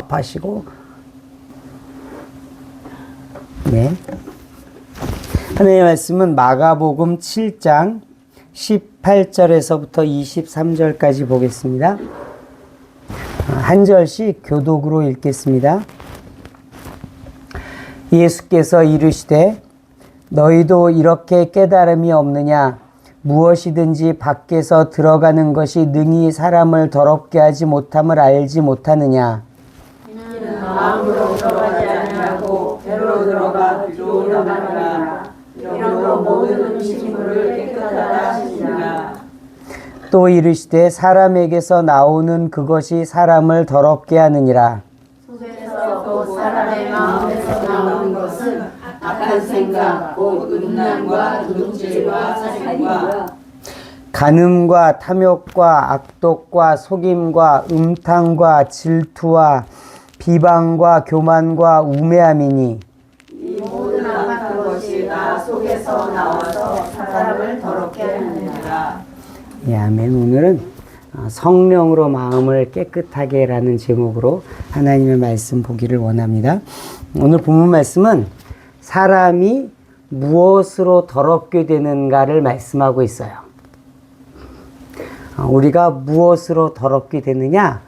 하시고, 네. 하나님의 말씀은 마가복음 7장 18절에서부터 23절까지 보겠습니다. 한 절씩 교독으로 읽겠습니다. 예수께서 이르시되 너희도 이렇게 깨달음이 없느냐? 무엇이든지 밖에서 들어가는 것이 능히 사람을 더럽게 하지 못함을 알지 못하느냐? 이는 마음으로 들어가지 아니하고 배로 들어가 귀로 나가느니라. 이러므로 모든 음식물을 깨끗하다 하시니라. 또 이르시되 사람에게서 나오는 그것이 사람을 더럽게 하느니라. 속에서 또 사람의 마음에서 나오는 것은 악한 생각, 곧 음란과 도둑질과 살인과 간음과 탐욕과 악독과 속임과 음탕과 질투와 비방과 교만과 우매함이니 이 모든 악한 것이 나 속에서 나와서 사람을 더럽게 하느니라. 예, 아멘. 오늘은 성령으로 마음을 깨끗하게 라는 제목으로 하나님의 말씀 보기를 원합니다. 오늘 본문 말씀은 사람이 무엇으로 더럽게 되는가를 말씀하고 있어요. 우리가 무엇으로 더럽게 되느냐?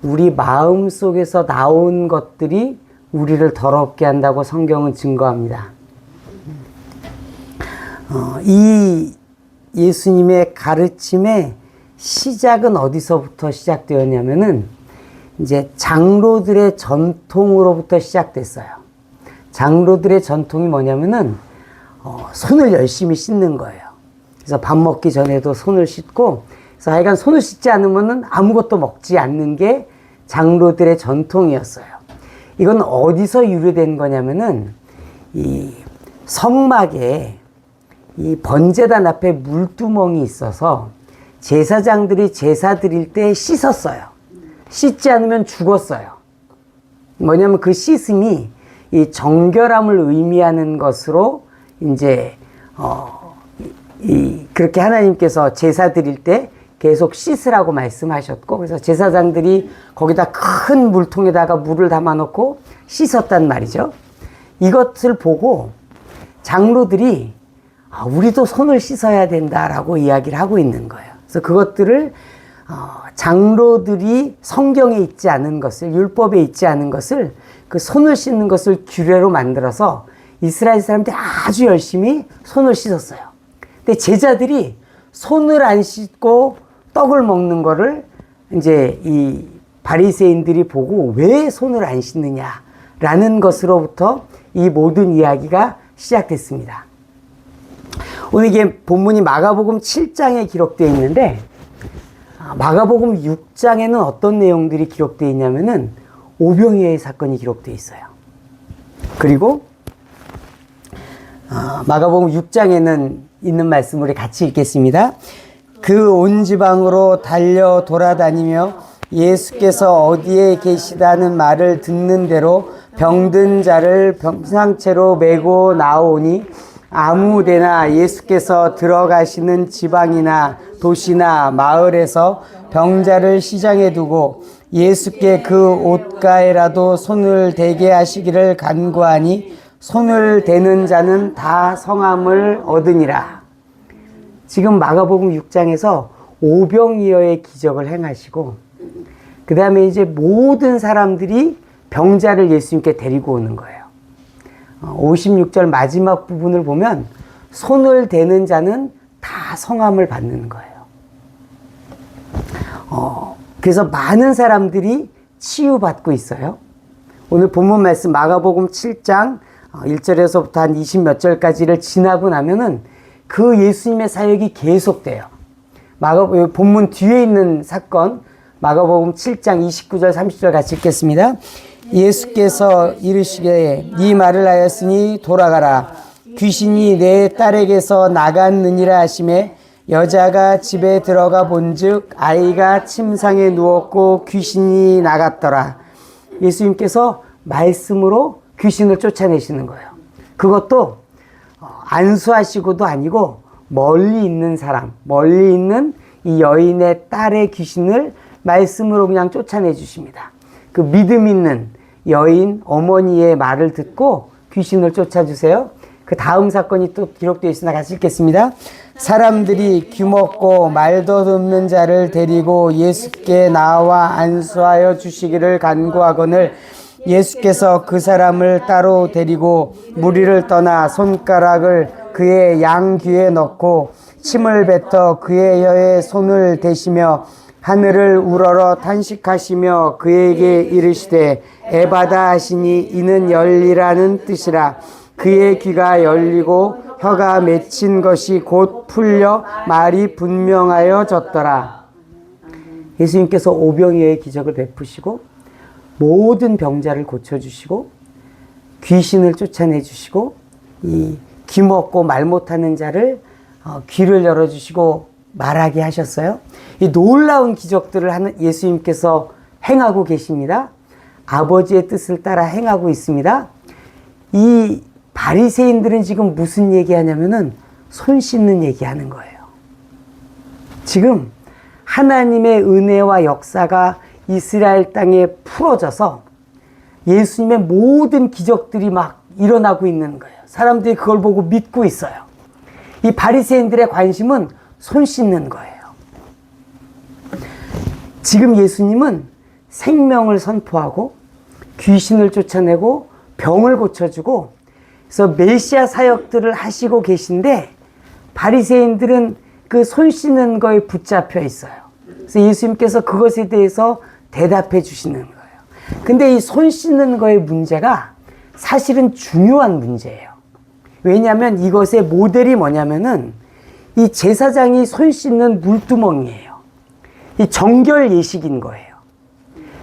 우리 마음 속에서 나온 것들이 우리를 더럽게 한다고 성경은 증거합니다. 이 예수님의 가르침의 시작은 어디서부터 시작되었냐면은 이제 장로들의 전통으로부터 시작됐어요. 장로들의 전통이 뭐냐면은 손을 열심히 씻는 거예요. 그래서 밥 먹기 전에도 손을 씻고, 그래서 하여간 손을 씻지 않으면은 아무것도 먹지 않는 게 장로들의 전통이었어요. 이건 어디서 유래된 거냐면은 이 성막에 이 번제단 앞에 물두멍이 있어서 제사장들이 제사 드릴 때 씻었어요. 씻지 않으면 죽었어요. 뭐냐면 그 씻음이 이 정결함을 의미하는 것으로 이제 그렇게 하나님께서 제사 드릴 때 계속 씻으라고 말씀하셨고, 그래서 제사장들이 거기다 큰 물통에다가 물을 담아놓고 씻었단 말이죠. 이것을 보고 장로들이 우리도 손을 씻어야 된다라고 이야기를 하고 있는 거예요. 그래서 그것들을 장로들이 성경에 있지 않은 것을, 율법에 있지 않은 것을, 그 손을 씻는 것을 규례로 만들어서 이스라엘 사람들이 아주 열심히 손을 씻었어요. 근데 제자들이 손을 안 씻고 떡을 먹는 거를 이제 이 바리새인들이 보고 왜 손을 안 씻느냐라는 것으로부터 이 모든 이야기가 시작됐습니다. 오늘 이게 본문이 마가복음 7장에 기록되어 있는데, 마가복음 6장에는 어떤 내용들이 기록되어 있냐면은 오병이어의 사건이 기록되어 있어요. 그리고 마가복음 6장에는 있는 말씀 우리 같이 읽겠습니다. 그 온 지방으로 달려 돌아다니며 예수께서 어디에 계시다는 말을 듣는 대로 병든 자를 병상체로 메고 나오니 아무데나 예수께서 들어가시는 지방이나 도시나 마을에서 병자를 시장에 두고 예수께 그 옷가에라도 손을 대게 하시기를 간구하니 손을 대는 자는 다 성함을 얻으니라. 지금 마가복음 6장에서 오병이어의 기적을 행하시고, 그 다음에 이제 모든 사람들이 병자를 예수님께 데리고 오는 거예요. 56절 마지막 부분을 보면 손을 대는 자는 다 성함을 받는 거예요. 그래서 많은 사람들이 치유받고 있어요. 오늘 본문 말씀 마가복음 7장 1절에서부터 한 20 몇 절까지를 지나고 나면은 그 예수님의 사역이 계속돼요. 본문 뒤에 있는 사건 마가복음 7장 29절 30절 같이 읽겠습니다. 예수께서 이르시기에 이 말을 하였으니 돌아가라. 귀신이 내 딸에게서 나갔느니라 하시매 여자가 집에 들어가 본즉 아이가 침상에 누웠고 귀신이 나갔더라. 예수님께서 말씀으로 귀신을 쫓아내시는 거예요. 그것도 안수하시고도 아니고 멀리 있는 사람, 멀리 있는 이 여인의 딸의 귀신을 말씀으로 그냥 쫓아내 주십니다. 그 믿음 있는 여인 어머니의 말을 듣고 귀신을 쫓아주세요. 그 다음 사건이 또 기록되어 있으나 같이 읽겠습니다. 사람들이 귀먹고 말도 없는 자를 데리고 예수께 나와 안수하여 주시기를 간구하거늘 예수께서 그 사람을 따로 데리고 무리를 떠나 손가락을 그의 양귀에 넣고 침을 뱉어 그의 혀에 손을 대시며 하늘을 우러러 탄식하시며 그에게 이르시되 에바다 하시니 이는 열리라는 뜻이라. 그의 귀가 열리고 혀가 맺힌 것이 곧 풀려 말이 분명하여졌더라. 예수님께서 오병이어의 기적을 베푸시고 모든 병자를 고쳐주시고 귀신을 쫓아내주시고 이 귀먹고 말 못하는 자를 귀를 열어주시고 말하게 하셨어요. 이 놀라운 기적들을 하는 예수님께서 행하고 계십니다. 아버지의 뜻을 따라 행하고 있습니다. 이 바리새인들은 지금 무슨 얘기하냐면은 손 씻는 얘기하는 거예요. 지금 하나님의 은혜와 역사가 이스라엘 땅에 풀어져서 예수님의 모든 기적들이 막 일어나고 있는 거예요. 사람들이 그걸 보고 믿고 있어요. 이 바리새인들의 관심은 손 씻는 거예요. 지금 예수님은 생명을 선포하고 귀신을 쫓아내고 병을 고쳐주고 그래서 메시아 사역들을 하시고 계신데 바리새인들은 그 손 씻는 거에 붙잡혀 있어요. 그래서 예수님께서 그것에 대해서 대답해 주시는 거예요. 근데 이 손 씻는 거의 문제가 사실은 중요한 문제예요. 왜냐하면 이것의 모델이 뭐냐면은 이 제사장이 손 씻는 물두멍이에요. 이 정결 예식인 거예요.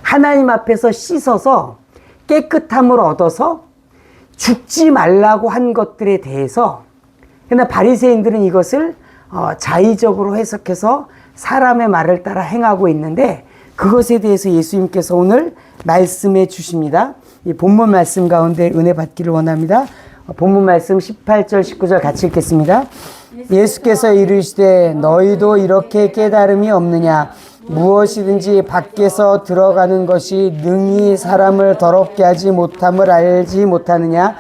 하나님 앞에서 씻어서 깨끗함을 얻어서 죽지 말라고 한 것들에 대해서 그러나 바리새인들은 이것을 자의적으로 해석해서 사람의 말을 따라 행하고 있는데 그것에 대해서 예수님께서 오늘 말씀해 주십니다. 이 본문 말씀 가운데 은혜 받기를 원합니다. 본문 말씀 18절 19절 같이 읽겠습니다. 예수께서 이르시되 너희도 이렇게 깨달음이 없느냐. 무엇이든지 밖에서 들어가는 것이 능히 사람을 더럽게 하지 못함을 알지 못하느냐.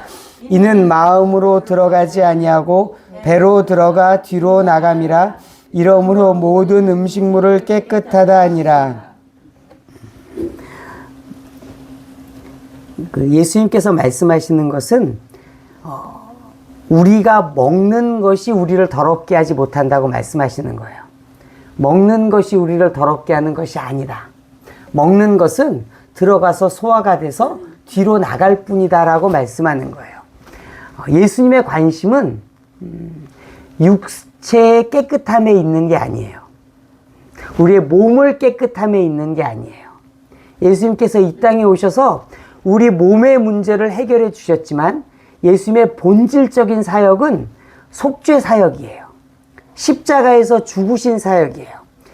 이는 마음으로 들어가지 아니하고 배로 들어가 뒤로 나감이라. 이러므로 모든 음식물을 깨끗하다 하니라. 예수님께서 말씀하시는 것은 우리가 먹는 것이 우리를 더럽게 하지 못한다고 말씀하시는 거예요. 먹는 것이 우리를 더럽게 하는 것이 아니다. 먹는 것은 들어가서 소화가 돼서 뒤로 나갈 뿐이다라고 말씀하는 거예요. 예수님의 관심은 육체의 깨끗함에 있는 게 아니에요. 우리의 몸을 깨끗함에 있는 게 아니에요. 예수님께서 이 땅에 오셔서 우리 몸의 문제를 해결해 주셨지만 예수님의 본질적인 사역은 속죄 사역이에요. 십자가에서 죽으신 사역이에요.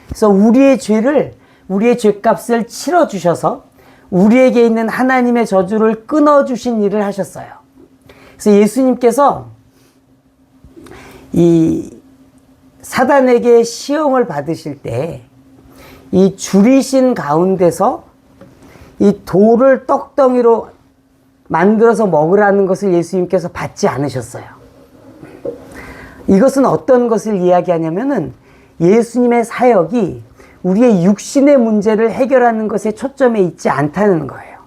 그래서 우리의 죄를, 우리의 죄값을 치러주셔서 우리에게 있는 하나님의 저주를 끊어주신 일을 하셨어요. 그래서 예수님께서 이 사단에게 시험을 받으실 때 이 줄이신 가운데서 이 돌을 떡덩이로 만들어서 먹으라는 것을 예수님께서 받지 않으셨어요. 이것은 어떤 것을 이야기하냐면은 예수님의 사역이 우리의 육신의 문제를 해결하는 것에 초점에 있지 않다는 거예요.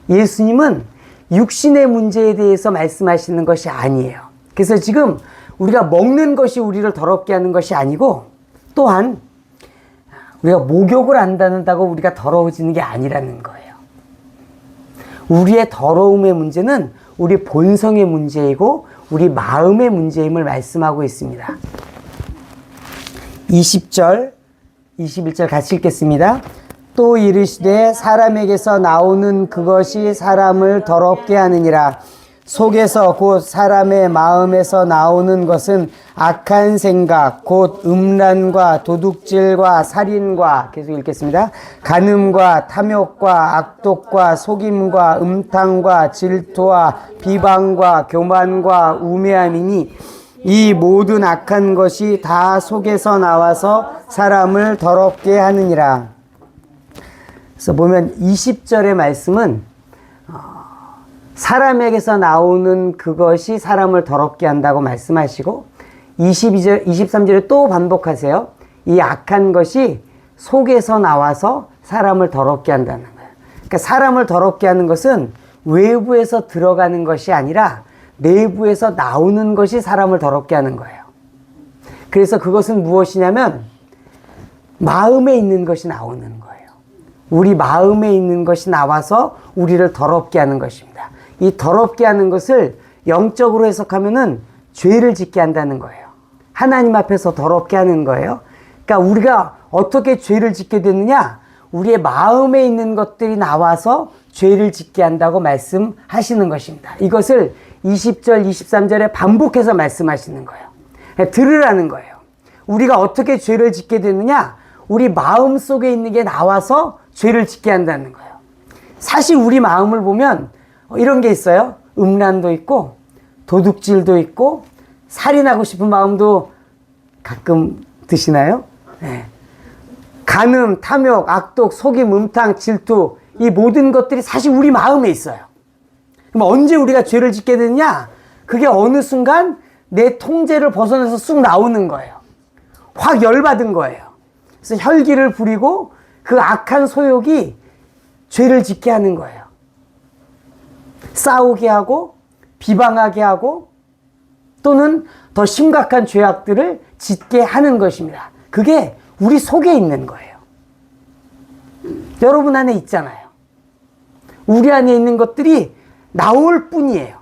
예수님은 육신의 문제에 대해서 말씀하시는 것이 아니에요. 그래서 지금 우리가 먹는 것이 우리를 더럽게 하는 것이 아니고 또한 우리가 목욕을 안 다닌다고 우리가 더러워지는 게 아니라는 거예요. 우리의 더러움의 문제는 우리 본성의 문제이고 우리 마음의 문제임을 말씀하고 있습니다. 20절, 21절 같이 읽겠습니다. 또 이르시되 사람에게서 나오는 그것이 사람을 더럽게 하느니라. 속에서 곧 사람의 마음에서 나오는 것은 악한 생각, 곧 음란과 도둑질과 살인과, 계속 읽겠습니다. 간음과 탐욕과 악독과 속임과 음탕과 질투와 비방과 교만과 우매함이니 이 모든 악한 것이 다 속에서 나와서 사람을 더럽게 하느니라. 그래서 보면 20절의 말씀은 사람에게서 나오는 그것이 사람을 더럽게 한다고 말씀하시고 22절, 23절에 또 반복하세요. 이 악한 것이 속에서 나와서 사람을 더럽게 한다는 거예요. 그러니까 사람을 더럽게 하는 것은 외부에서 들어가는 것이 아니라 내부에서 나오는 것이 사람을 더럽게 하는 거예요. 그래서 그것은 무엇이냐면 마음에 있는 것이 나오는 거예요. 우리 마음에 있는 것이 나와서 우리를 더럽게 하는 것입니다. 이 더럽게 하는 것을 영적으로 해석하면은 죄를 짓게 한다는 거예요. 하나님 앞에서 더럽게 하는 거예요. 그러니까 우리가 어떻게 죄를 짓게 되느냐? 우리의 마음에 있는 것들이 나와서 죄를 짓게 한다고 말씀하시는 것입니다. 이것을 20절, 23절에 반복해서 말씀하시는 거예요. 들으라는 거예요. 우리가 어떻게 죄를 짓게 되느냐? 우리 마음 속에 있는 게 나와서 죄를 짓게 한다는 거예요. 사실 우리 마음을 보면 이런 게 있어요. 음란도 있고 도둑질도 있고 살인하고 싶은 마음도 가끔 드시나요? 네. 간음, 탐욕, 악독, 속임, 음탕, 질투 이 모든 것들이 사실 우리 마음에 있어요. 그럼 언제 우리가 죄를 짓게 되느냐? 그게 어느 순간 내 통제를 벗어나서 쑥 나오는 거예요. 확 열받은 거예요. 그래서 혈기를 부리고 그 악한 소욕이 죄를 짓게 하는 거예요. 싸우게 하고 비방하게 하고 또는 더 심각한 죄악들을 짓게 하는 것입니다. 그게 우리 속에 있는 거예요. 여러분 안에 있잖아요. 우리 안에 있는 것들이 나올 뿐이에요.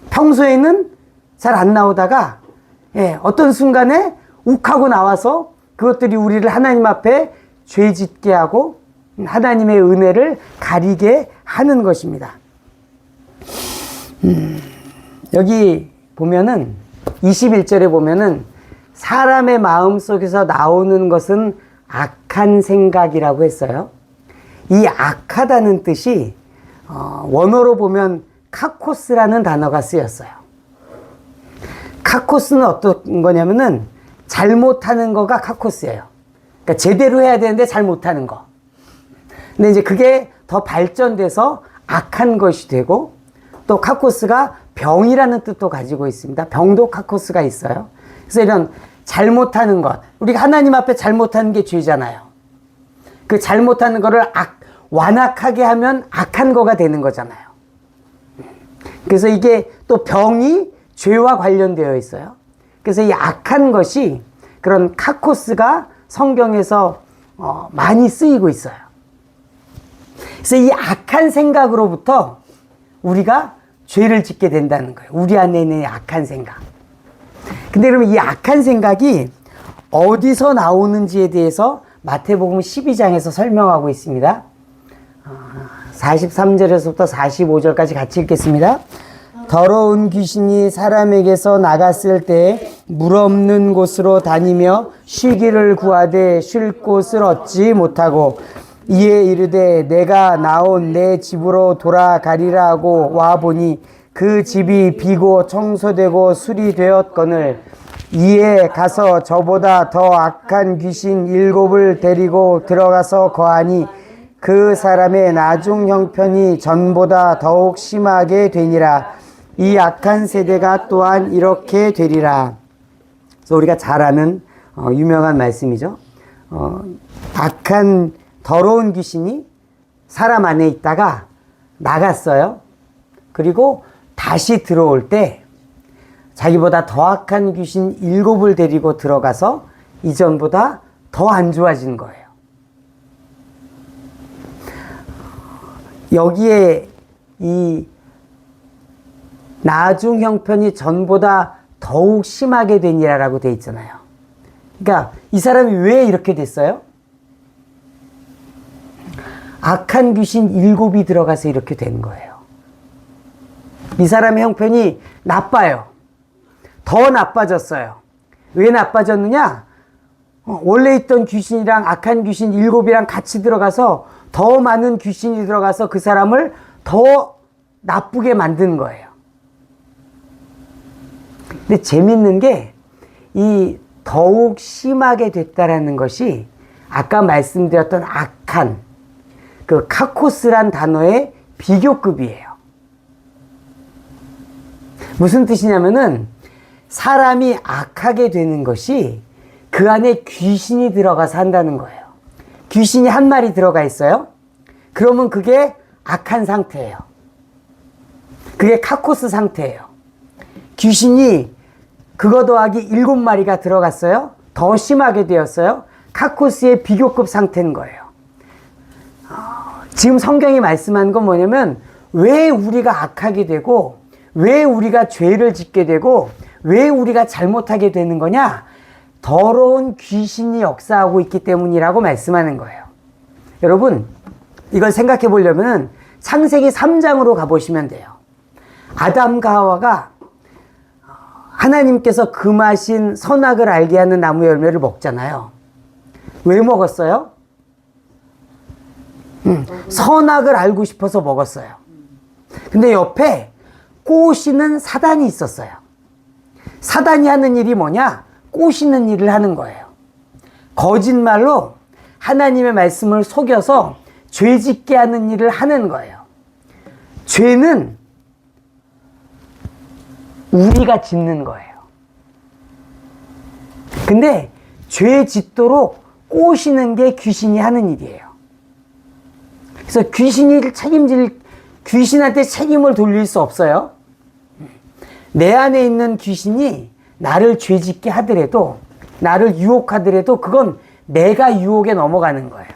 평소에는 잘 안 나오다가 어떤 순간에 욱하고 나와서 그것들이 우리를 하나님 앞에 죄 짓게 하고 하나님의 은혜를 가리게 하는 것입니다. 여기 보면은 21절에 보면은 사람의 마음 속에서 나오는 것은 악한 생각이라고 했어요. 이 악하다는 뜻이 원어로 보면 카코스라는 단어가 쓰였어요. 카코스는 어떤 거냐면은 잘못하는 거가 카코스예요. 그러니까 제대로 해야 되는데 잘못하는 거. 근데 이제 그게 더 발전돼서 악한 것이 되고 또 카코스가 병이라는 뜻도 가지고 있습니다. 병도 카코스가 있어요. 그래서 이런 잘못하는 것, 우리가 하나님 앞에 잘못하는 게 죄잖아요. 그 잘못하는 거를 완악하게 하면 악한 거가 되는 거잖아요. 그래서 이게 또 병이 죄와 관련되어 있어요. 그래서 이 악한 것이 그런 카코스가 성경에서 많이 쓰이고 있어요. 그래서 이 악한 생각으로부터 우리가 죄를 짓게 된다는 거예요. 우리 안에 있는 악한 생각. 근데 그러면 이 악한 생각이 어디서 나오는지에 대해서 마태복음 12장에서 설명하고 있습니다. 43절에서부터 45절까지 같이 읽겠습니다. 더러운 귀신이 사람에게서 나갔을 때 물 없는 곳으로 다니며 쉬기를 구하되 쉴 곳을 얻지 못하고 이에 이르되 내가 나온 내 집으로 돌아가리라 하고 와보니 그 집이 비고 청소되고 수리되었거늘 이에 가서 저보다 더 악한 귀신 7을 데리고 들어가서 거하니 그 사람의 나중 형편이 전보다 더욱 심하게 되니라. 이 악한 세대가 또한 이렇게 되리라. 그래서 우리가 잘 아는 유명한 말씀이죠. 악한 더러운 귀신이 사람 안에 있다가 나갔어요. 그리고 다시 들어올 때 자기보다 더 악한 귀신 7을 데리고 들어가서 이전보다 더 안 좋아진 거예요. 여기에 이 나중 형편이 전보다 더욱 심하게 되니라라고 돼 있잖아요. 그러니까 이 사람이 왜 이렇게 됐어요? 악한 귀신 7이 들어가서 이렇게 된 거예요. 이 사람의 형편이 나빠요. 더 나빠졌어요. 왜 나빠졌느냐? 원래 있던 귀신이랑 악한 귀신 7이랑 같이 들어가서 더 많은 귀신이 들어가서 그 사람을 더 나쁘게 만든 거예요. 근데 재밌는 게 이 더욱 심하게 됐다라는 것이 아까 말씀드렸던 악한 그 카코스란 단어의 비교급이에요. 무슨 뜻이냐면은 사람이 악하게 되는 것이 그 안에 귀신이 들어가서 한다는 거예요. 귀신이 한 마리 들어가 있어요. 그러면 그게 악한 상태예요. 그게 카코스 상태예요. 귀신이 그거 더하기 7마리가 들어갔어요. 더 심하게 되었어요. 카코스의 비교급 상태인 거예요. 지금 성경이 말씀하는 건 뭐냐면 왜 우리가 악하게 되고 왜 우리가 죄를 짓게 되고 왜 우리가 잘못하게 되는 거냐? 더러운 귀신이 역사하고 있기 때문이라고 말씀하는 거예요. 여러분, 이걸 생각해 보려면 창세기 3장으로 가보시면 돼요. 아담과 하와가 하나님께서 금하신 선악을 알게 하는 나무 열매를 먹잖아요. 왜 먹었어요? 선악을 알고 싶어서 먹었어요. 근데 옆에 꼬시는 사단이 있었어요. 사단이 하는 일이 뭐냐? 꼬시는 일을 하는 거예요. 거짓말로 하나님의 말씀을 속여서 죄짓게 하는 일을 하는 거예요. 죄는 우리가 짓는 거예요. 근데 죄 짓도록 꼬시는 게 귀신이 하는 일이에요. 그래서 귀신한테 책임을 돌릴 수 없어요. 내 안에 있는 귀신이 나를 죄짓게 하더라도, 나를 유혹하더라도 그건 내가 유혹에 넘어가는 거예요.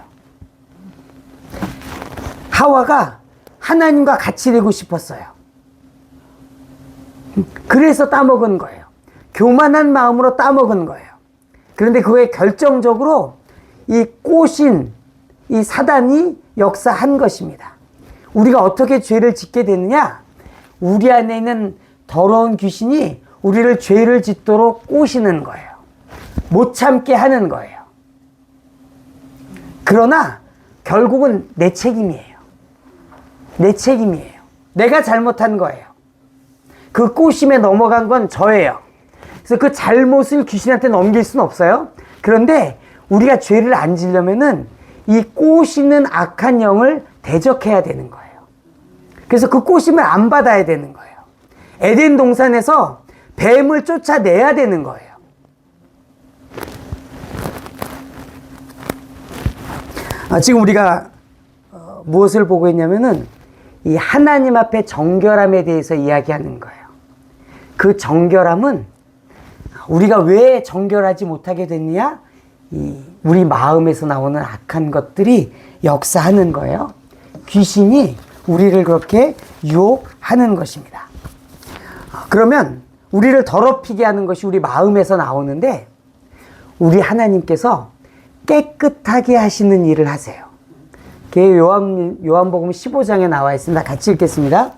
하와가 하나님과 같이 되고 싶었어요. 그래서 따먹은 거예요. 교만한 마음으로 따먹은 거예요. 그런데 그게 결정적으로 이 꼬신 이 사단이 역사한 것입니다. 우리가 어떻게 죄를 짓게 되느냐? 우리 안에 있는 더러운 귀신이 우리를 죄를 짓도록 꼬시는 거예요. 못 참게 하는 거예요. 그러나 결국은 내 책임이에요. 내 책임이에요. 내가 잘못한 거예요. 그 꼬심에 넘어간 건 저예요. 그래서 그 잘못을 귀신한테 넘길 수는 없어요. 그런데 우리가 죄를 안 지려면은 이 꼬시는 악한 영을 대적해야 되는 거예요. 그래서 그 꼬심을 안 받아야 되는 거예요. 에덴 동산에서 뱀을 쫓아내야 되는 거예요. 지금 우리가 무엇을 보고 있냐면은 이 하나님 앞에 정결함에 대해서 이야기하는 거예요. 그 정결함은 우리가 왜 정결하지 못하게 됐느냐? 우리 마음에서 나오는 악한 것들이 역사하는 거예요. 귀신이 우리를 그렇게 유혹하는 것입니다. 그러면 우리를 더럽히게 하는 것이 우리 마음에서 나오는데 우리 하나님께서 깨끗하게 하시는 일을 하세요. 요한복음 15장에 나와 있습니다. 같이 읽겠습니다.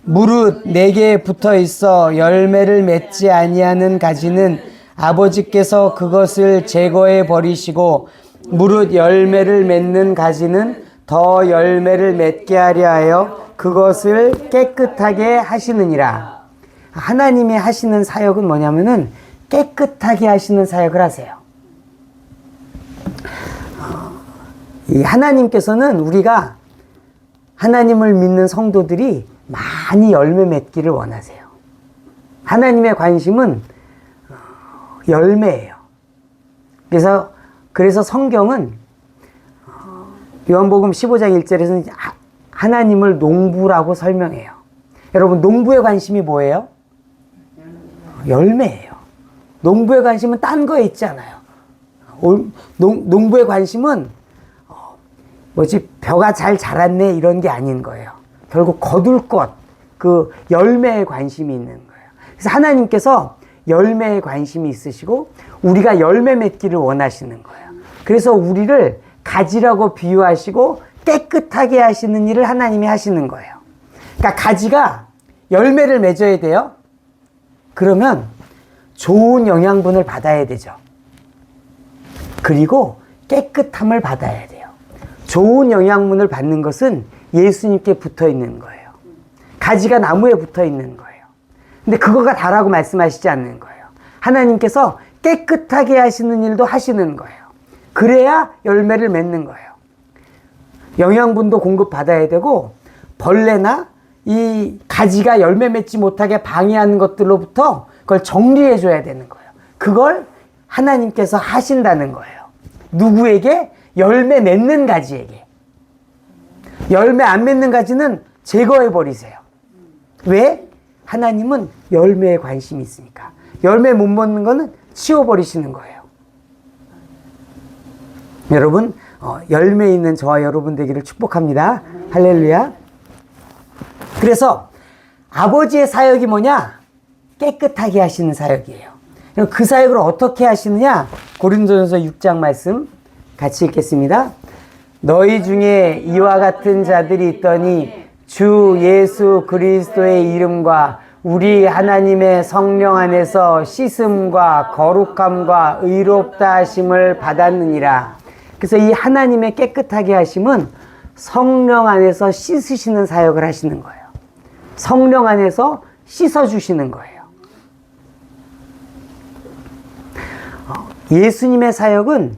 무릇 내게 붙어 있어 열매를 맺지 아니하는 가지는 아버지께서 그것을 제거해 버리시고 무릇 열매를 맺는 가지는 더 열매를 맺게 하려 하여 그것을 깨끗하게 하시느니라. 하나님이 하시는 사역은 뭐냐면은 깨끗하게 하시는 사역을 하세요. 이 하나님께서는 우리가 하나님을 믿는 성도들이 많이 열매 맺기를 원하세요. 하나님의 관심은 열매예요. 그래서 성경은 요한복음 15장 1절에서는 하나님을 농부라고 설명해요. 여러분, 농부의 관심이 뭐예요? 열매예요. 농부의 관심은 딴 거에 있지 않아요. 농부의 관심은 벼가 잘 자랐네 이런 게 아닌 거예요. 결국 거둘 것, 그 열매에 관심이 있는 거예요. 그래서 하나님께서 열매에 관심이 있으시고 우리가 열매 맺기를 원하시는 거예요. 그래서 우리를 가지라고 비유하시고 깨끗하게 하시는 일을 하나님이 하시는 거예요. 그러니까 가지가 열매를 맺어야 돼요. 그러면 좋은 영양분을 받아야 되죠. 그리고 깨끗함을 받아야 돼요. 좋은 영양분을 받는 것은 예수님께 붙어 있는 거예요. 가지가 나무에 붙어 있는 거예요. 근데 그거가 다라고 말씀하시지 않는 거예요. 하나님께서 깨끗하게 하시는 일도 하시는 거예요. 그래야 열매를 맺는 거예요. 영양분도 공급받아야 되고 벌레나 이 가지가 열매 맺지 못하게 방해하는 것들로부터 그걸 정리해 줘야 되는 거예요. 그걸 하나님께서 하신다는 거예요. 누구에게? 열매 맺는 가지에게. 열매 안 맺는 가지는 제거해 버리세요. 왜? 하나님은 열매에 관심이 있으니까. 열매 못 먹는 거는 치워버리시는 거예요. 여러분, 열매 있는 저와 여러분 되기를 축복합니다. 할렐루야. 그래서 아버지의 사역이 뭐냐? 깨끗하게 하시는 사역이에요. 그 사역을 어떻게 하시느냐? 고린도전서 6장 말씀 같이 읽겠습니다. 너희 중에 이와 같은 자들이 있더니 주 예수 그리스도의 이름과 우리 하나님의 성령 안에서 씻음과 거룩함과 의롭다 하심을 받았느니라. 그래서 이 하나님의 깨끗하게 하심은 성령 안에서 씻으시는 사역을 하시는 거예요. 성령 안에서 씻어주시는 거예요. 예수님의 사역은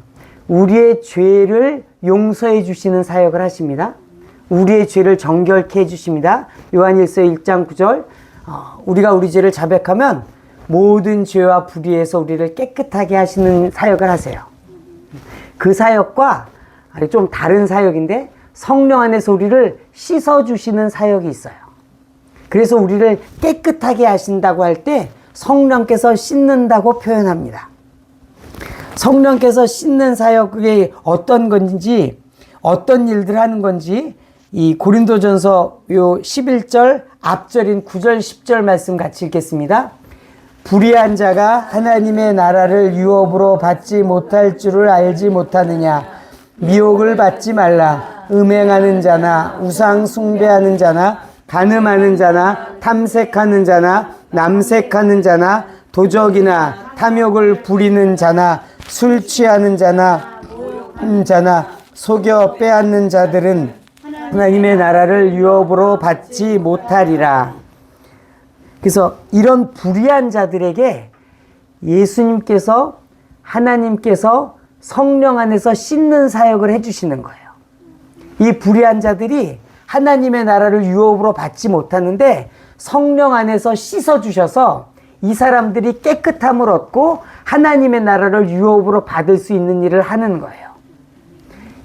우리의 죄를 용서해 주시는 사역을 하십니다. 우리의 죄를 정결케 해주십니다. 요한일서 1장 9절 우리가 우리 죄를 자백하면 모든 죄와 불의에서 우리를 깨끗하게 하시는 사역을 하세요. 그 사역과 좀 다른 사역인데 성령 안에서 우리를 씻어주시는 사역이 있어요. 그래서 우리를 깨끗하게 하신다고 할 때 성령께서 씻는다고 표현합니다. 성령께서 씻는 사역이 어떤 건지 어떤 일들을 하는 건지 이 고린도전서 요 11절 앞절인 9절 10절 말씀 같이 읽겠습니다. 불의한 자가 하나님의 나라를 유업으로 받지 못할 줄을 알지 못하느냐. 미혹을 받지 말라. 음행하는 자나 우상 숭배하는 자나 간음하는 자나 탐색하는 자나 남색하는 자나 도적이나 탐욕을 부리는 자나 술 취하는 자나 속여 빼앗는 자들은 하나님의 나라를 유업으로 받지 못하리라. 그래서 이런 불의한 자들에게 예수님께서 하나님께서 성령 안에서 씻는 사역을 해주시는 거예요. 이 불의한 자들이 하나님의 나라를 유업으로 받지 못하는데 성령 안에서 씻어주셔서 이 사람들이 깨끗함을 얻고 하나님의 나라를 유업으로 받을 수 있는 일을 하는 거예요.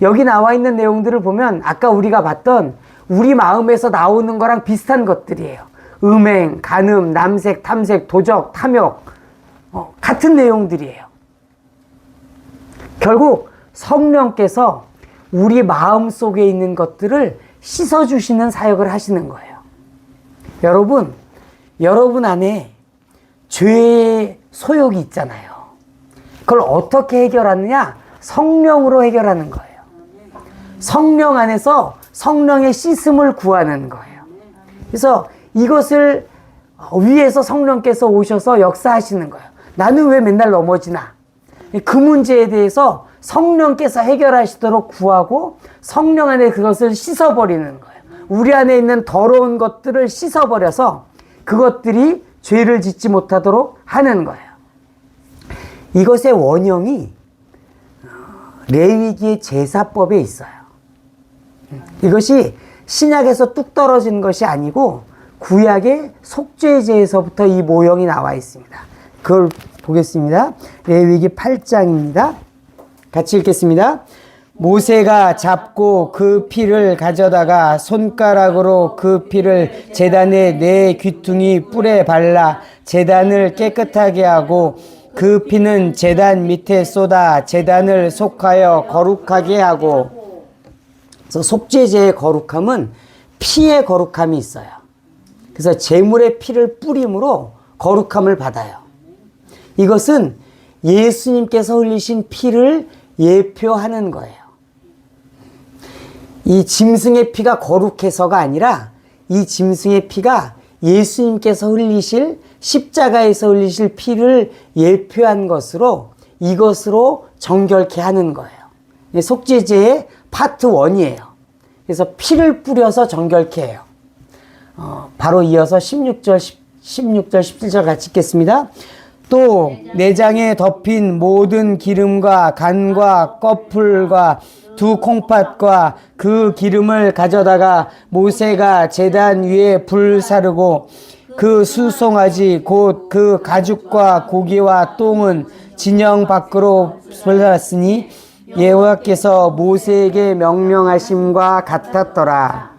여기 나와 있는 내용들을 보면 아까 우리가 봤던 우리 마음에서 나오는 거랑 비슷한 것들이에요. 음행, 간음, 남색, 탐색, 도적, 탐욕 같은 내용들이에요. 결국 성령께서 우리 마음 속에 있는 것들을 씻어주시는 사역을 하시는 거예요. 여러분 안에 죄의 소욕이 있잖아요. 그걸 어떻게 해결하느냐? 성령으로 해결하는 거예요. 성령 안에서 성령의 씻음을 구하는 거예요. 그래서 이것을 위에서 성령께서 오셔서 역사하시는 거예요. 나는 왜 맨날 넘어지나? 그 문제에 대해서 성령께서 해결하시도록 구하고 성령 안에 그것을 씻어버리는 거예요. 우리 안에 있는 더러운 것들을 씻어버려서 그것들이 죄를 짓지 못하도록 하는 거예요. 이것의 원형이 레위기의 제사법에 있어요. 이것이 신약에서 뚝 떨어진 것이 아니고 구약의 속죄제에서부터 이 모형이 나와 있습니다. 그걸 보겠습니다. 레위기 8장입니다. 같이 읽겠습니다. 모세가 잡고 그 피를 가져다가 손가락으로 그 피를 제단의 네 귀퉁이 뿔에 발라 제단을 깨끗하게 하고 그 피는 제단 밑에 쏟아 제단을 속하여 거룩하게 하고. 그래서 속죄제의 거룩함은 피의 거룩함이 있어요. 그래서 제물의 피를 뿌림으로 거룩함을 받아요. 이것은 예수님께서 흘리신 피를 예표하는 거예요. 이 짐승의 피가 거룩해서가 아니라 이 짐승의 피가 예수님께서 흘리실 십자가에서 흘리실 피를 예표한 것으로 이것으로 정결케 하는 거예요. 속죄제의 파트 1이에요. 그래서 피를 뿌려서 정결케 해요. 바로 이어서 16절 17절 같이 읽겠습니다. 또 내장에 덮인 모든 기름과 간과 꺼풀과 두 콩팥과 그 기름을 가져다가 모세가 제단 위에 불 사르고 그 수송아지 곧 그 가죽과 고기와 똥은 진영 밖으로 불살았으니 여호와께서 모세에게 명령하심과 같았더라.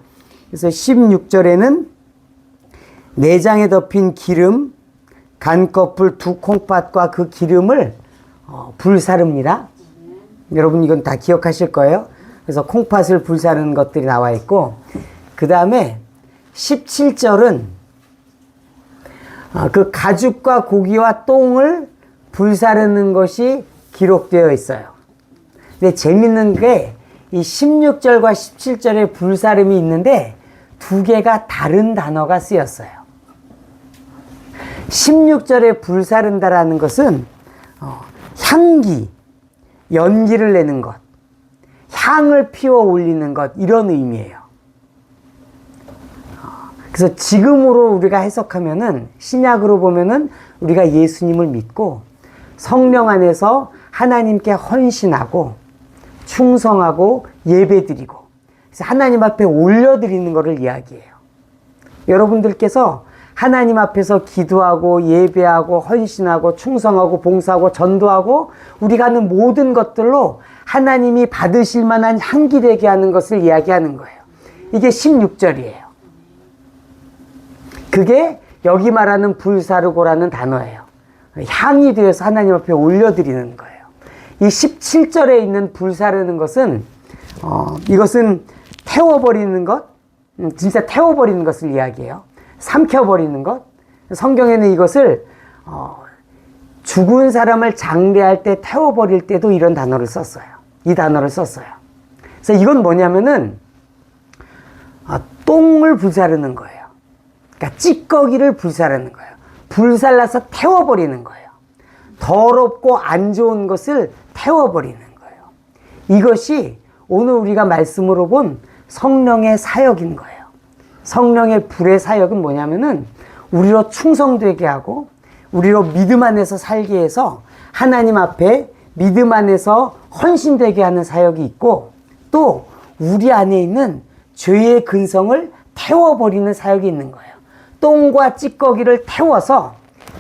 그래서 16절에는 내장에 덮인 기름, 간꺼풀 두 콩팥과 그 기름을 불사릅니다. 여러분 이건 다 기억하실 거예요. 그래서 콩팥을 불사르는 것들이 나와 있고, 그 다음에 17절은 그 가죽과 고기와 똥을 불사르는 것이 기록되어 있어요. 근데 재밌는 게 이 16절과 17절에 불사름이 있는데 두 개가 다른 단어가 쓰였어요. 16절에 불사른다라는 것은 향기, 연기를 내는 것, 향을 피워 올리는 것, 이런 의미예요. 그래서 지금으로 우리가 해석하면은, 신약으로 보면은 우리가 예수님을 믿고 성령 안에서 하나님께 헌신하고 충성하고 예배드리고, 그래서 하나님 앞에 올려드리는 것을 이야기해요. 여러분들께서 하나님 앞에서 기도하고 예배하고 헌신하고 충성하고 봉사하고 전도하고 우리가 하는 모든 것들로 하나님이 받으실 만한 향기 되게 하는 것을 이야기하는 거예요. 이게 16절이에요. 그게 여기 말하는 불사르고라는 단어예요. 향이 되어서 하나님 앞에 올려드리는 거예요. 이 17절에 있는 불사르는 것은 이것은 태워버리는 것, 진짜 태워버리는 것을 이야기해요. 삼켜버리는 것. 성경에는 이것을 죽은 사람을 장례할 때 태워버릴 때도 이런 단어를 썼어요. 이 단어를 썼어요. 그래서 이건 뭐냐면은 똥을 불사르는 거예요. 그러니까 찌꺼기를 불사르는 거예요. 불살라서 태워버리는 거예요. 더럽고 안 좋은 것을 태워버리는 거예요. 이것이 오늘 우리가 말씀으로 본 성령의 사역인 거예요. 성령의 불의 사역은 뭐냐면은 우리로 충성되게 하고 우리로 믿음 안에서 살게 해서 하나님 앞에 믿음 안에서 헌신되게 하는 사역이 있고, 또 우리 안에 있는 죄의 근성을 태워버리는 사역이 있는 거예요. 똥과 찌꺼기를 태워서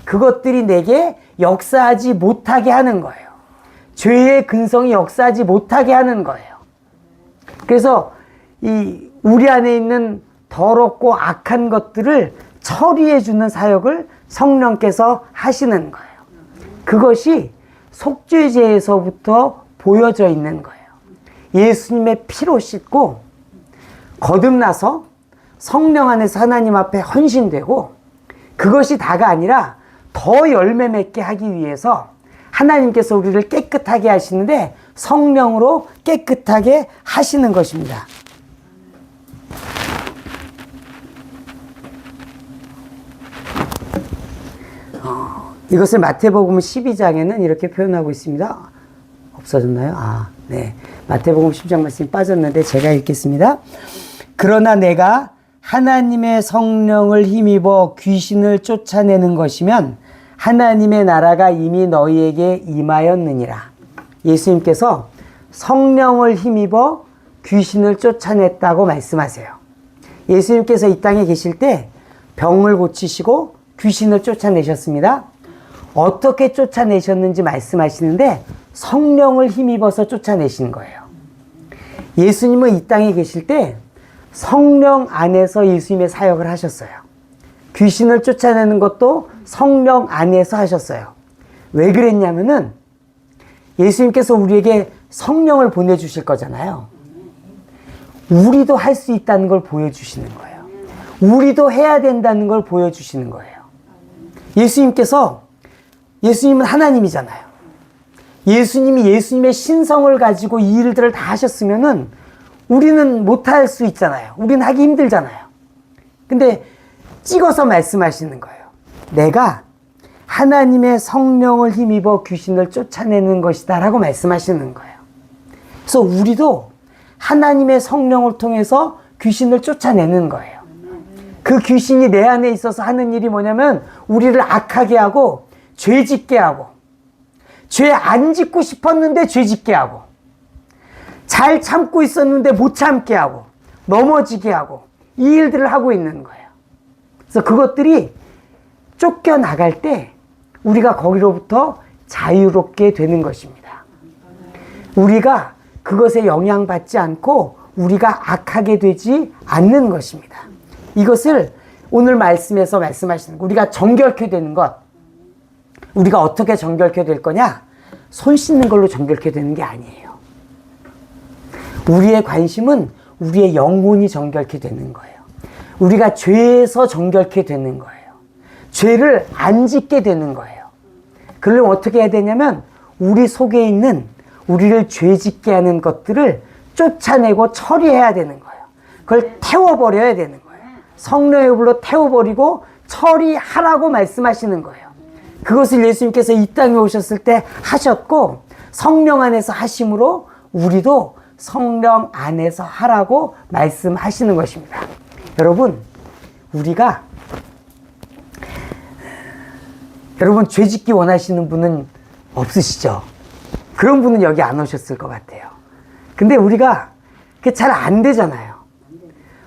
그것들이 내게 역사하지 못하게 하는 거예요. 죄의 근성이 역사하지 못하게 하는 거예요. 그래서 이 우리 안에 있는 더럽고 악한 것들을 처리해 주는 사역을 성령께서 하시는 거예요. 그것이 속죄제에서부터 보여져 있는 거예요. 예수님의 피로 씻고 거듭나서 성령 안에서 하나님 앞에 헌신되고, 그것이 다가 아니라 더 열매 맺게 하기 위해서 하나님께서 우리를 깨끗하게 하시는데 성령으로 깨끗하게 하시는 것입니다. 이것을 마태복음 12장에는 이렇게 표현하고 있습니다. 없어졌나요? 네. 마태복음 10장 말씀이 빠졌는데 제가 읽겠습니다. 그러나 내가 하나님의 성령을 힘입어 귀신을 쫓아내는 것이면 하나님의 나라가 이미 너희에게 임하였느니라. 예수님께서 성령을 힘입어 귀신을 쫓아냈다고 말씀하세요. 예수님께서 이 땅에 계실 때 병을 고치시고 귀신을 쫓아내셨습니다. 어떻게 쫓아내셨는지 말씀하시는데 성령을 힘입어서 쫓아내신 거예요. 예수님은 이 땅에 계실 때 성령 안에서 예수님의 사역을 하셨어요. 귀신을 쫓아내는 것도 성령 안에서 하셨어요. 왜 그랬냐면은 예수님께서 우리에게 성령을 보내주실 거잖아요. 우리도 할 수 있다는 걸 보여주시는 거예요. 우리도 해야 된다는 걸 보여주시는 거예요. 예수님은 하나님이잖아요. 예수님이 예수님의 신성을 가지고 이 일들을 다 하셨으면은 우리는 못할 수 있잖아요. 우리는 하기 힘들잖아요. 근데 찍어서 말씀하시는 거예요. 내가 하나님의 성령을 힘입어 귀신을 쫓아내는 것이다 라고 말씀하시는 거예요. 그래서 우리도 하나님의 성령을 통해서 귀신을 쫓아내는 거예요. 그 귀신이 내 안에 있어서 하는 일이 뭐냐면 우리를 악하게 하고 죄 짓게 하고, 죄 안 짓고 싶었는데 죄 짓게 하고, 잘 참고 있었는데 못 참게 하고, 넘어지게 하고, 이 일들을 하고 있는 거예요. 그래서 그것들이 쫓겨나갈 때 우리가 거기로부터 자유롭게 되는 것입니다. 우리가 그것에 영향받지 않고 우리가 악하게 되지 않는 것입니다. 이것을 오늘 말씀에서 말씀하시는 거, 우리가 정결케 되는 것, 우리가 어떻게 정결케 될 거냐? 손 씻는 걸로 정결케 되는 게 아니에요. 우리의 관심은 우리의 영혼이 정결케 되는 거예요. 우리가 죄에서 정결케 되는 거예요. 죄를 안 짓게 되는 거예요. 그러려면 어떻게 해야 되냐면 우리 속에 있는 우리를 죄짓게 하는 것들을 쫓아내고 처리해야 되는 거예요. 그걸 태워버려야 되는 거예요. 성령의 불로 태워버리고 처리하라고 말씀하시는 거예요. 그것을 예수님께서 이 땅에 오셨을 때 하셨고, 성령 안에서 하심으로 우리도 성령 안에서 하라고 말씀하시는 것입니다. 여러분, 여러분 죄 짓기 원하시는 분은 없으시죠? 그런 분은 여기 안 오셨을 것 같아요. 근데 우리가 그게 잘 안 되잖아요.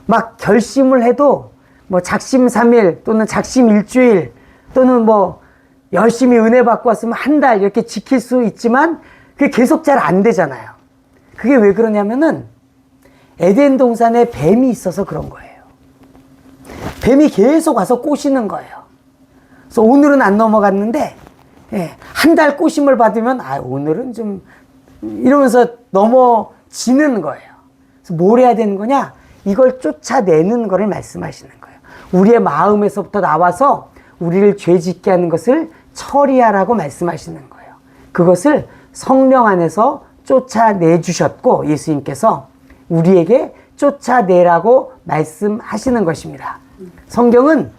막 결심을 해도 뭐 작심 3일 또는 작심 일주일 또는 뭐 열심히 은혜 받고 왔으면 한 달 이렇게 지킬 수 있지만 그게 계속 잘 안 되잖아요. 그게 왜 그러냐면은 에덴 동산에 뱀이 있어서 그런 거예요. 뱀이 계속 와서 꼬시는 거예요. 그래서 오늘은 안 넘어갔는데 한 달 꼬심을 받으면 오늘은 좀 이러면서 넘어지는 거예요. 그래서 뭘 해야 되는 거냐? 이걸 쫓아내는 거를 말씀하시는 거예요. 우리의 마음에서부터 나와서 우리를 죄짓게 하는 것을 처리하라고 말씀하시는 거예요. 그것을 성령 안에서 쫓아내 주셨고, 예수님께서 우리에게 쫓아내라고 말씀하시는 것입니다. 성경은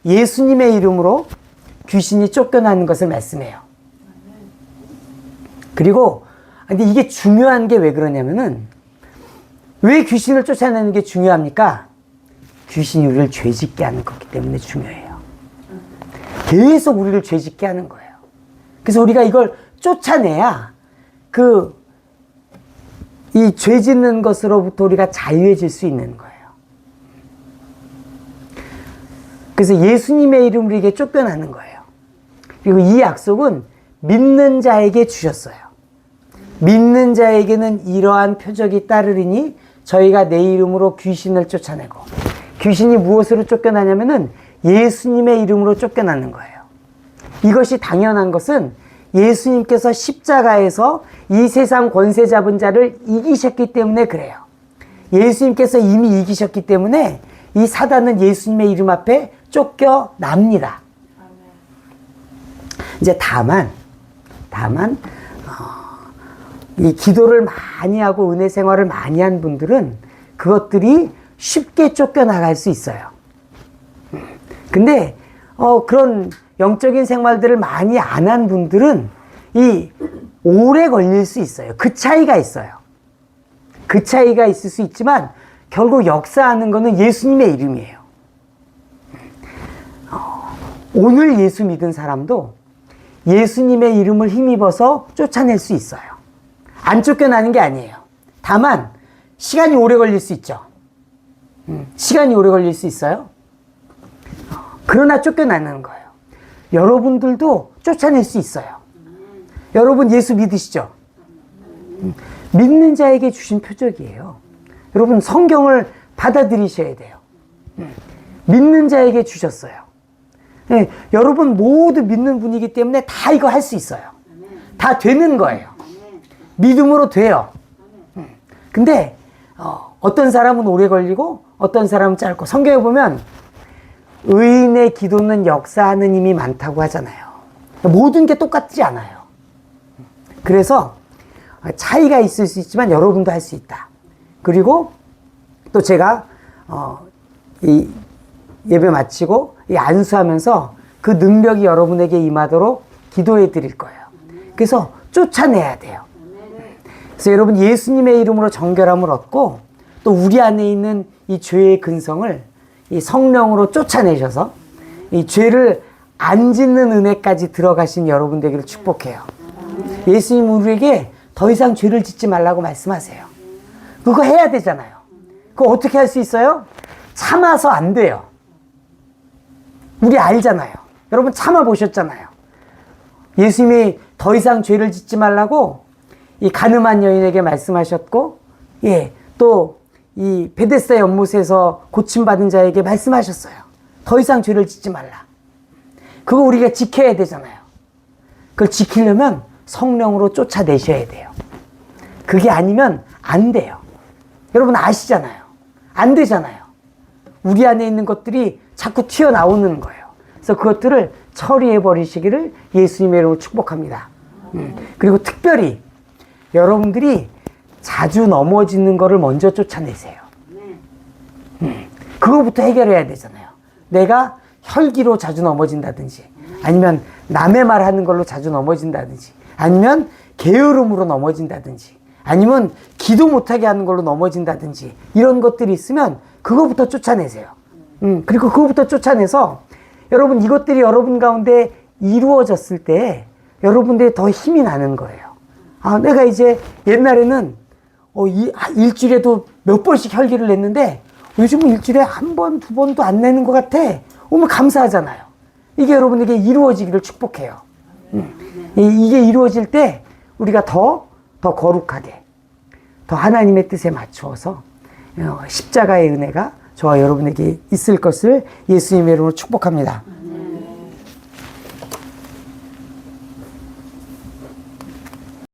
예수님의 이름으로 귀신이 쫓겨나는 것을 말씀해요. 그리고 근데 이게 중요한 게 왜 그러냐면은, 왜 귀신을 쫓아내는 게 중요합니까? 귀신이 우리를 죄짓게 하는 거기 때문에 중요해요. 계속 우리를 죄짓게 하는 거예요. 그래서 우리가 이걸 쫓아내야 이 죄짓는 것으로부터 우리가 자유해질 수 있는 거예요. 그래서 예수님의 이름으로 이게 쫓겨나는 거예요. 그리고 이 약속은 믿는 자에게 주셨어요. 믿는 자에게는 이러한 표적이 따르리니 저희가 내 이름으로 귀신을 쫓아내고, 귀신이 무엇으로 쫓겨나냐면은 예수님의 이름으로 쫓겨나는 거예요. 이것이 당연한 것은 예수님께서 십자가에서 이 세상 권세 잡은 자를 이기셨기 때문에 그래요. 예수님께서 이미 이기셨기 때문에 이 사단은 예수님의 이름 앞에 쫓겨납니다. 이제 다만 이 기도를 많이 하고 은혜 생활을 많이 한 분들은 그것들이 쉽게 쫓겨나갈 수 있어요. 근데 그런 영적인 생활들을 많이 안 한 분들은 오래 걸릴 수 있어요. 그 차이가 있어요. 그 차이가 있을 수 있지만 결국 역사하는 거는 예수님의 이름이에요. 오늘 예수 믿은 사람도 예수님의 이름을 힘입어서 쫓아낼 수 있어요. 안 쫓겨나는 게 아니에요. 다만 시간이 오래 걸릴 수 있죠. 시간이 오래 걸릴 수 있어요. 그러나 쫓겨나는 거예요. 여러분들도 쫓아낼 수 있어요. 여러분 예수 믿으시죠? 믿는 자에게 주신 표적이에요. 여러분 성경을 받아들이셔야 돼요. 믿는 자에게 주셨어요. 네, 여러분 모두 믿는 분이기 때문에 다 이거 할 수 있어요. 다 되는 거예요. 믿음으로 돼요. 근데 어떤 사람은 오래 걸리고 어떤 사람은 짧고, 성경에 보면 의인의 기도는 역사하는 힘이 많다고 하잖아요. 모든 게 똑같지 않아요. 그래서 차이가 있을 수 있지만 여러분도 할 수 있다. 그리고 또 제가 이 예배 마치고 이 안수하면서 그 능력이 여러분에게 임하도록 기도해 드릴 거예요. 그래서 쫓아내야 돼요. 그래서 여러분 예수님의 이름으로 정결함을 얻고, 또 우리 안에 있는 이 죄의 근성을 이 성령으로 쫓아내셔서 이 죄를 안 짓는 은혜까지 들어가신 여러분 되기를 축복해요. 예수님 우리에게 더 이상 죄를 짓지 말라고 말씀하세요. 그거 해야 되잖아요. 그거 어떻게 할 수 있어요? 참아서 안 돼요. 우리 알잖아요. 여러분 참아보셨잖아요. 예수님이 더 이상 죄를 짓지 말라고 이 가늠한 여인에게 말씀하셨고, 예, 또 이 베데스다 연못에서 고침받은 자에게 말씀하셨어요. 더 이상 죄를 짓지 말라. 그거 우리가 지켜야 되잖아요. 그걸 지키려면 성령으로 쫓아내셔야 돼요. 그게 아니면 안 돼요. 여러분 아시잖아요. 안 되잖아요. 우리 안에 있는 것들이 자꾸 튀어나오는 거예요. 그래서 그것들을 처리해 버리시기를 예수님의 이름으로 축복합니다. 그리고 특별히 여러분들이 자주 넘어지는 거를 먼저 쫓아내세요. 그거부터 해결해야 되잖아요. 내가 혈기로 자주 넘어진다든지, 아니면 남의 말 하는 걸로 자주 넘어진다든지, 아니면 게으름으로 넘어진다든지, 아니면 기도 못하게 하는 걸로 넘어진다든지, 이런 것들이 있으면 그거부터 쫓아내세요. 그리고 그거부터 쫓아내서 여러분 이것들이 여러분 가운데 이루어졌을 때 여러분들이 더 힘이 나는 거예요. 아, 내가 이제 옛날에는 일주일에도 몇 번씩 혈기를 냈는데 요즘은 일주일에 한 번, 두 번도 안 내는 것 같아. 오면 감사하잖아요. 이게 여러분에게 이루어지기를 축복해요. 이게 이루어질 때 우리가 더 거룩하게, 더 하나님의 뜻에 맞추어서 십자가의 은혜가 저와 여러분에게 있을 것을 예수님의 이름으로 축복합니다.